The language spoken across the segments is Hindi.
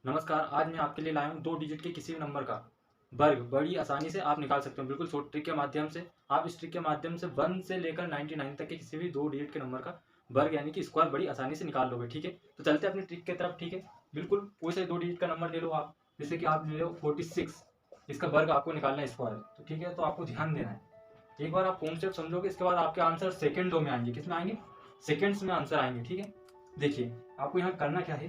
नमस्कार। आज मैं आपके लिए लाया हूँ 2 डिजिट के किसी भी नंबर का वर्ग बड़ी आसानी से आप निकाल सकते हो। बिल्कुल शॉर्ट ट्रिक के माध्यम से आप इस ट्रिक के माध्यम से 1 से लेकर 99 तक के किसी भी 2 डिजिट के नंबर का वर्ग यानी कि स्क्वायर बड़ी आसानी से निकाल लोगे। ठीक है, तो चलते हैं अपनी ट्रिक की तरफ। ठीक है, बिल्कुल कोई से 2 डिजिट का नंबर ले लो आप, जैसे कि आप ले लो 46। इसका वर्ग आपको निकालना है स्क्वायर। तो ठीक है, तो आपको ध्यान देना है। एक बार आप कॉन्सेप्ट समझोगे, इसके बाद आपके आंसर सेकेंडों में आएंगे। किस में आएंगे? सेकेंड्स में आंसर आएंगे। ठीक है, देखिए आपको यहाँ करना क्या है,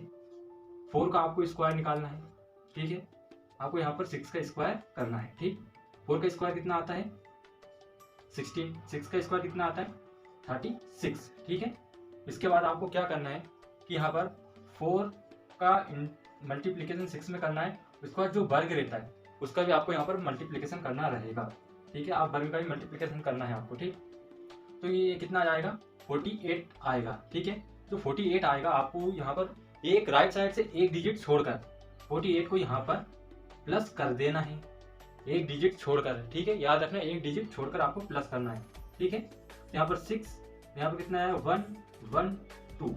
4 का आपको स्क्वायर निकालना है। ठीक है, आपको यहाँ पर 6 का स्क्वायर करना है। ठीक, 4 का स्क्वायर कितना आता है? 16। 6 का स्क्वायर कितना आता है? 36। ठीक है, इसके बाद आपको क्या करना है कि यहाँ पर 4 का मल्टीप्लीकेशन 6 में करना है। उसके बाद जो वर्ग रहता है उसका भी आपको यहाँ पर मल्टीप्लीकेशन करना रहेगा। ठीक है, आप वर्ग का भी मल्टीप्लीकेशन करना है आपको। ठीक, तो ये कितना आ जाएगा? 48 आएगा। ठीक है, तो 48 आएगा। आपको यहाँ पर एक राइट साइड से एक डिजिट छोड़कर 48 को यहाँ पर प्लस कर देना है, एक डिजिट छोड़कर। ठीक है, याद रखना एक डिजिट छोड़कर आपको प्लस करना है। ठीक है, यहाँ पर 6, यहाँ पर कितना है? 1 1 2।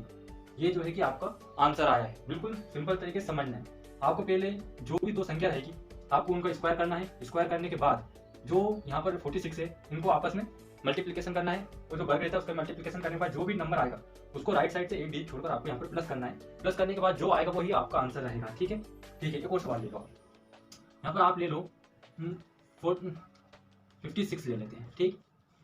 ये जो है कि आपका आंसर आया है। बिल्कुल सिंपल तरीके से समझना है। आपको पहले जो भी 2 संख्या रहेगी आपको उनका स्क्वायर करना है। स्क्वायर करने के बाद जो यहाँ पर 46 है इनको आपस में मल्टीप्लीकेशन करना है, और जो वर्ग रहता है उसका मल्टीप्लीकेशन करने के बाद जो भी नंबर आएगा उसको राइट साइड से एक डिजिट छोड़कर आपको यहाँ पर प्लस करना है। प्लस करने के बाद जो आएगा वही आपका आंसर रहेगा। ठीक है, ठीक है, एक और सवाल ले लो। यहाँ पर आप ले लो 56 ले लेते हैं। ठीक,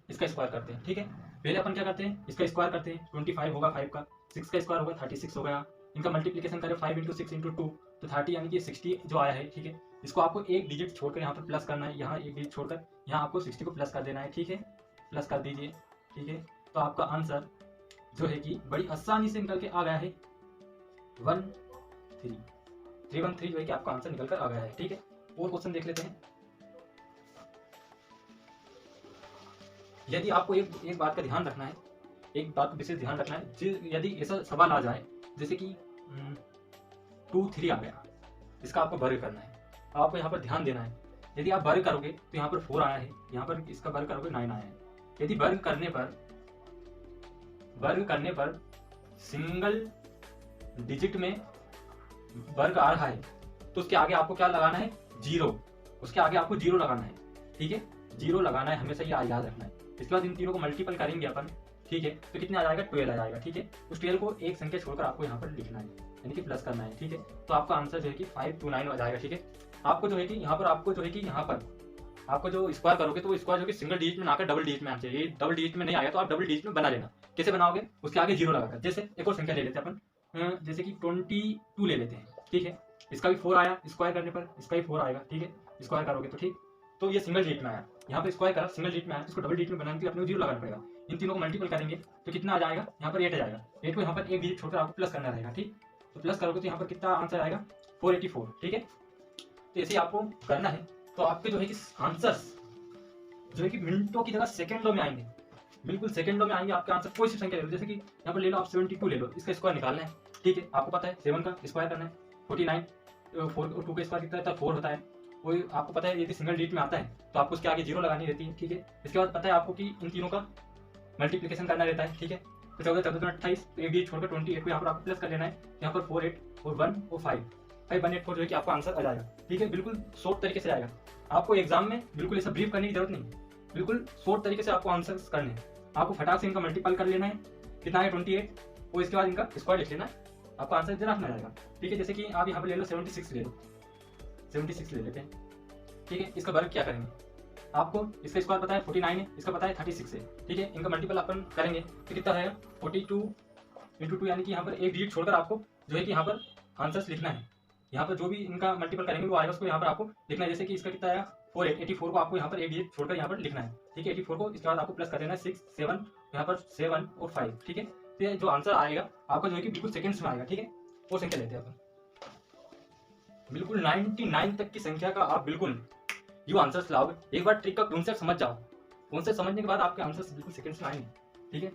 इसका स्क्वायर करते हैं। ठीक है, पहले अपन क्या करते हैं, इसका स्क्वायर करते हैं। 25 होगा 5 का, 6 का स्क्वायर होगा 36 हो गया। इनका मल्टीप्लीकेशन करें 5 इंटू 6 इंटू 2 तो 30 यानी कि 60 जो आया है। ठीक है, इसको आपको एक डिजिट छोड़कर यहाँ पर प्लस करना है, यहाँ एक डिजिट छोड़कर यहाँ आपको 60 को प्लस कर देना है। ठीक है, प्लस कर दीजिए। ठीक है, तो आपका आंसर जो है कि बड़ी आसानी से निकल के आ गया है 313 जो है कि आपका आंसर निकल कर आ गया है। ठीक है, और क्वेश्चन देख लेते हैं। यदि आपको एक बात का ध्यान रखना है, एक बात का विशेष ध्यान रखना है, यदि ऐसा सवाल आ जाए जैसे कि 2 3 आ गया, इसका आपको वर्ग करना है। आपको यहाँ पर ध्यान देना है। यदि आप वर्ग करोगे तो यहाँ पर 4 आया है, यहाँ पर इसका वर्ग करोगे 9 आया है। यदि वर्ग करने पर सिंगल डिजिट में वर्ग आ रहा है तो उसके आगे आपको क्या लगाना है? 0। उसके आगे आपको 0 लगाना है। ठीक है, 0 लगाना है हमेशा, ये याद रखना है। इसके बाद इन तीनों को मल्टीपल करेंगे अपन। ठीक है, तो कितना आ जाएगा? 12 आ जाएगा। ठीक है, उस 12 को एक संख्या छोड़कर आपको यहाँ पर लिखना है यानी कि प्लस करना है। ठीक है, तो आपका आंसर जो है कि 529 आ जाएगा। ठीक है, आपको जो है कि यहाँ पर आपको जो स्क्वायर करोगे तो वो स्क्वायर जो कि सिंगल डिजिट में ना आकर डबल डिजिट में आना चाहिए। डबल डिजिट में नहीं आया तो आप डबल डिजिट में बना लेना। कैसे बनाओगे? उसके आगे 0 लगाकर। जैसे एक और संख्या ले लेते हैं अपन, जैसे कि 22 ले लेते हैं। ठीक है, इसका भी 4 आया, स्क्वायर करने पर इसका भी 4 आएगा। ठीक है, स्क्वायर करोगे तो ठीक, तो ये सिंगल डिजिट में आया, यहाँ पर स्क्वायर करा, सिंगल डिजिट में आया, इसको डबल डिजिट में बनाने के लिए अपने 0 लगाना पड़ेगा। इन तीनों को मल्टीपल करेंगे तो कितना आ जाएगा? यहाँ पर 8 आ जाएगा। 8 को यहाँ पर एक डिजिट छोड़कर आपको प्लस करना रहेगा। ठीक, तो प्लस करोगे तो यहाँ पर कितना आंसर आएगा? 484। ठीक है, तो ऐसे आपको करना है। तो आपके जो है कि आंसर्स जो है कि मिनटों की जगह सेकंडों में आएंगे। बिल्कुल सेकंडों में आएंगे आपके आंसर। कोई सी संख्या ले लो, जैसे कि यहाँ पर ले लो आप 72 ले लो, इसका स्क्वायर निकालना है। ठीक है, आपको पता है 7 का स्क्वायर करना है 49, 4 और 2 का स्क्वायर कितना होता है? 4 होता है। वही आपको पता है यदि सिंगल डिजिट में आता है तो आपको उसके आगे 0 लगानी रहती है। ठीक है, इसके बाद पता है आपको कि इन तीनों का मल्टीप्लीकेशन करना रहता है। ठीक है, तो 14 14 28, तो एक डिजिट छोड़कर 28 को यहाँ पर आपको प्लस कर लेना है। यहाँ पर 4 8 और 1 और 5 184 जो है कि आपका आंसर आ जाएगा। ठीक है, बिल्कुल शॉर्ट तरीके से आएगा। आपको एग्जाम में बिल्कुल ऐसा ब्रीफ करने की जरूरत नहीं, बिल्कुल शॉर्ट तरीके से आपको आंसर्स करने हैं। आपको फटाक से इनका मल्टीपल कर लेना है, कितना है 28, और इसके बाद इनका स्क्वायर लिख लेना है, आपका आंसर इधर रखना जाएगा। ठीक है, जैसे कि आप यहाँ पर ले लो 76 ले लो, 76 ले लेते हैं। ठीक है, इसका वर्ग क्या करेंगे? आपको इसका स्क्वायर पता है 49 है, इसका पता है 36 है। ठीक है, इनका मल्टीपल अपन करेंगे तो कितना रहेगा? 42 इंटू 2, यानी कि यहाँ पर एक डिजिट छोड़कर आपको जो है कि यहाँ पर आंसर्स लिखना है। यहाँ पर जो भी इनका मल्टीपल करेंगे वो आएगा, उसको यहाँ पर आपको लिखना है। जैसे कि इसका कितना आया? 84 को आपको यहाँ पर एक डिजिट छोड़कर यहाँ पर लिखना है। ठीक है, 84 को इसके बाद आपको प्लस कर देना है 6 7, यहाँ पर 7 और 5। ठीक है, तो जो आंसर आएगा आपका जो है कि बिल्कुल सेकंड्स में आएगा। ठीक है, वो संख्या लेते हैं अपन, बिल्कुल 99 तक की संख्या का आप बिल्कुल यू आंसर्स लाओगे। एक बार ट्रिक का कॉन्सेप्ट समझ जाओ, कॉन्सेप्ट समझने के बाद आपके आंसर्स बिल्कुल सेकंड्स में आएंगे। ठीक है,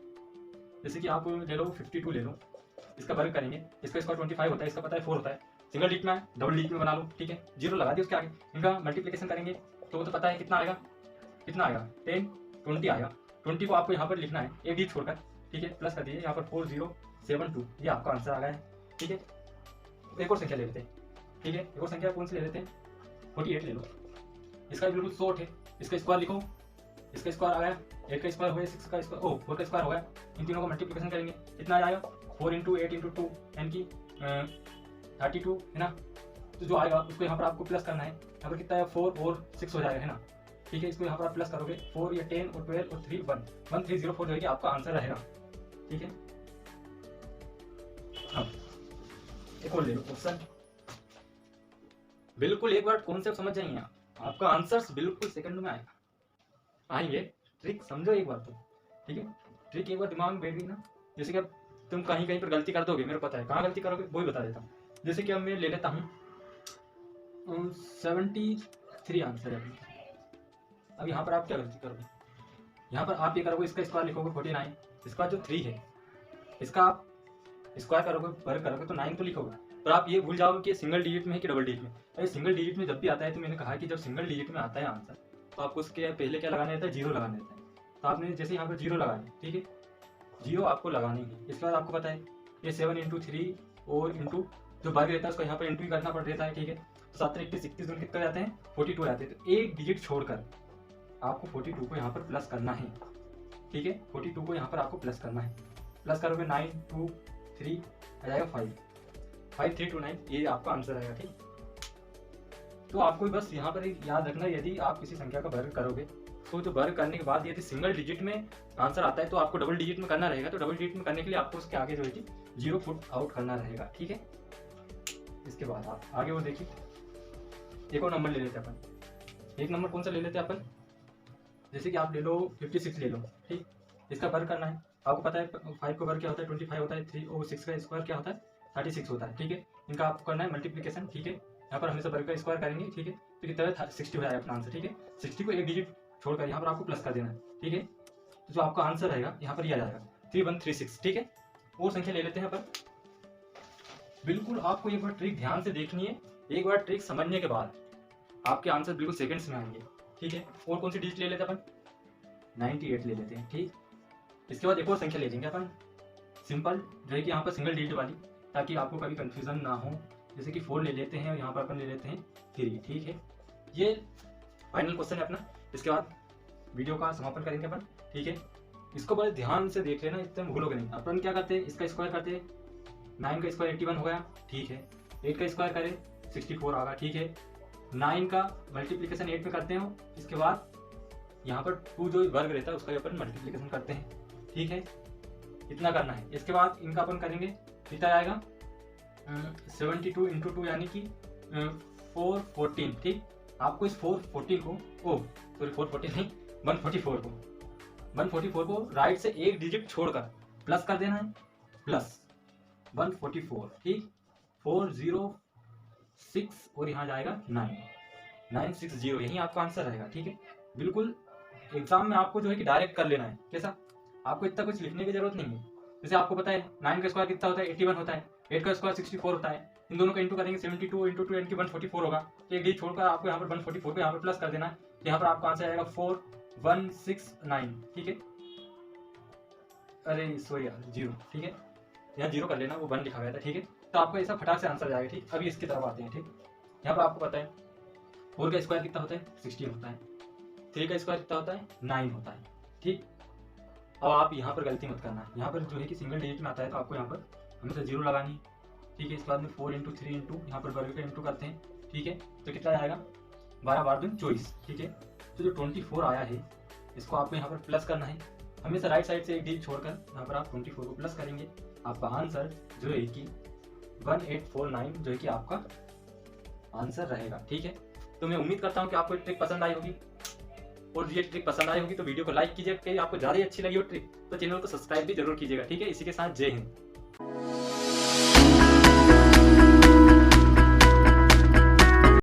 जैसे कि आप ले लो 52 ले लो, इसका वर्ग करेंगे, इसका स्क्वायर 25 होता है, इसका पता है 4 होता है, सिंगल डिजिट में है, डबल डिजिट में बना लो। ठीक है, 0 लगा दिया उसके आगे। इनका मल्टीप्लिकेशन करेंगे तो वो तो पता है कितना आएगा, 10 20 आएगा। 20 को आपको यहाँ पर लिखना है एक डिजिट छोड़कर। ठीक है, प्लस कर दीजिए यहाँ पर 4072, ये आपका आंसर आ गया है। ठीक है, एक और संख्या ले लेते हैं, ठीक है। एक और संख्या कौन सी ले लेते हैं, 48 ले लो, इसका बिल्कुल शॉर्ट है, इसका स्क्वायर लिखो, इसका स्क्वायर आ गया 8 का स्क्वायर हो गया 6 का स्क्वायर 4 का स्क्वायर हो गया, इन तीनों का मल्टीप्लिकेशन करेंगे कितना आ जाएगा 4 × 8 × 2 यानी कि 32 है ना। तो जो आएगा उसको यहाँ पर आपको प्लस करना है, यहाँ पर कितना है 4 और 6 हो जाएगा है ना, ठीक है। इसको यहाँ पर आप प्लस करोगे 4 या 10 और 12 और 3 1 1304 जो है कि आपका आंसर रहेगा, ठीक है। अब एक और ले लो क्वेश्चन, बिल्कुल एक बार कॉन्सेप्ट समझ जाइए आप, आपका आंसर बिल्कुल सेकंड में आएगा। आएंगे ट्रिक समझो एक बार तो, ठीक है। ट्रिक एक बार दिमाग में बैठ गई ना, जैसे कि अब तुम कहीं कहीं पर गलती कर दोगे, मेरे को पता है कहाँ गलती करोगे वो ही बता देता हूँ। जैसे कि अब मैं ले लेता हूँ 73 आंसर है। अब यहाँ पर आप क्या गलती करोगे, यहाँ पर आप ये करोगे इसका स्क्वायर लिखोगे 49, इसका जो 3 है इसका आप स्क्वायर करोगे वर्ग करोगे तो 9 तो लिखोगे, पर आप ये भूल जाओगे कि सिंगल डिजिट में है कि डबल डिजिट में। अरे सिंगल डिजिट में जब भी आता है तो मैंने कहा कि जब सिंगल डिजिट में आता है आंसर तो आपको उसके पहले क्या लगाना रहता है, 0 लगाना रहता है। तो आपने जैसे यहाँ पर 0 लगाया, ठीक है, 0 आपको लगानी है। इसके बाद आपको पता है ये 7 × 3 और इंटू जो वर्ग रहता है उसको यहाँ पर इंटू करना पड़ रहता है, ठीक है। तो 7 × 31 कितने जाते हैं 42 आते हैं। तो एक डिजिट छोड़कर आपको 42 को यहाँ पर प्लस करना है, ठीक है। 42 को यहाँ पर आपको प्लस करना है, प्लस करोगे 9 2 3 आ जाएगा 5 3 2 9, ये आपका आंसर आएगा, ठीक। तो आपको बस यहाँ पर याद रखना, यदि आप किसी संख्या का वर्ग करोगे तो जो वर्ग करने के बाद यदि सिंगल डिजिट में आंसर आता है तो आपको डबल डिजिट में करना रहेगा। तो डबल डिजिट में करने के लिए आपको उसके आगे जो है कि 0 पुट आउट करना रहेगा, ठीक है। इसके बाद आप आगे वो देखिए, एक और नंबर ले लेते हैं अपन। एक नंबर कौन सा ले लेते हैं अपन, जैसे कि आप ले लो 56 ले लो, ठीक। इसका वर्ग करना है, आपको पता है 5 का वर्ग क्या होता है 25 होता है, 3 और 6 का स्क्वायर क्या होता है 36 होता है, ठीक है। इनका आपको करना है मल्टीप्लिकेशन, ठीक है। यहाँ पर हमेशा वर्ग का स्क्वायर करेंगे, ठीक है। तो कितना है 60 हो जाएगा अपना आंसर, ठीक है। 60 को एक डिजिट छोड़कर यहाँ पर आपको प्लस कर देना है, ठीक है। तो जो आपका आंसर रहेगा यहाँ पर ये आ जाएगा 3136, ठीक है। और संख्या ले लेते हैं यहाँ पर। बिल्कुल आपको एक बार ट्रिक ध्यान से देखनी है, एक बार ट्रिक समझने के बाद आपके आंसर बिल्कुल सेकंड्स में आएंगे, ठीक है। और कौन सी डिजिट ले लेते हैं अपन, 98 ले लेते हैं, ठीक। इसके बाद एक और संख्या ले लेंगे अपन सिंपल, जो है कि यहाँ पर सिंगल डिजिट वाली, ताकि आपको कभी कंफ्यूजन ना हो। जैसे कि 4 ले लेते हैं और यहाँ पर अपन ले लेते हैं 3, ठीक है। ये फाइनल क्वेश्चन है अपना। इसके बाद वीडियो का समापन करेंगे अपन, ठीक है। इसको बड़े ध्यान से देख लेना, एकदम भूलोगे नहीं। अपन क्या करते हैं, इसका स्क्वायर करते हैं, 9 का स्क्वायर 81 हो गया, ठीक है। 8 का स्क्वायर करें 64 आ गया, ठीक है। 9 का मल्टीप्लिकेशन 8 में करते हो, इसके बाद यहाँ पर 2 जो वर्ग रहता है उसका अपन मल्टीप्लिकेशन करते हैं, ठीक है। इतना करना है। इसके बाद इनका अपन करेंगे, कितना आएगा 72 × 2 यानी कि 414, ठीक। आपको इस 414 को 414 नहीं 144 को राइट से एक डिजिट छोड़कर प्लस कर देना है, प्लस 144, ठीक। 406 और यहाँ जाएगा 960, यही आपका आंसर रहेगा, ठीक है। बिल्कुल एग्जाम में आपको जो है कि डायरेक्ट कर लेना है। कैसा, आपको इतना कुछ लिखने की जरूरत नहीं है। जैसे आपको पता है 9 का स्क्वायर कितना होता है 81 होता है, 8 का स्क्वायर 64 होता है, इन दोनों का इंटू करेंगे 72 × 2 यानी कि 144 होगा। तो एक डिजिट छोड़कर आपको यहाँ पर 144 को यहाँ पर प्लस कर देना है, यहाँ पर आपका आंसर आएगा 4169, ठीक है। अरे सॉरी यार 0, ठीक है। यहाँ 0 कर लेना, वो 1 लिखा गया था, ठीक है। तो आपको ऐसा फटाक से आंसर जाएगा, ठीक। अभी इसकी तरफ आते हैं, ठीक। यहाँ पर आपको पता है 4 का स्क्वायर कितना होता है 16 होता है, 3 का स्क्वायर कितना होता है 9 होता है, ठीक। अब आप यहाँ पर गलती मत करना, यहाँ पर जो है कि सिंगल डिजिट में आता है तो आपको यहाँ पर हमेशा 0 लगानी है, ठीक है। इसके बाद में 4 × 3 इंटू यहाँ पर वर्ग का इंटू करते हैं, ठीक है। तो कितना आएगा 12 12 दूनी 24, ठीक है। तो जो 24 आया है इसको आपको यहाँ पर प्लस करना है, हमेशा राइट साइड से एक डिजिट छोड़कर यहाँ पर आप 24 को प्लस करेंगे। आपका आंसर जो है कि 1849 जो है कि आपका आंसर रहेगा, ठीक है। तो मैं उम्मीद करता हूँ कि आपको ट्रिक पसंद आई होगी, और ये ट्रिक पसंद आई होगी तो वीडियो को लाइक कीजिएगा। आपको ज़्यादा ही अच्छी लगी हो ट्रिक तो चैनल को सब्सक्राइब भी जरूर कीजिएगा, ठीक है। इसी के साथ जय हिंद।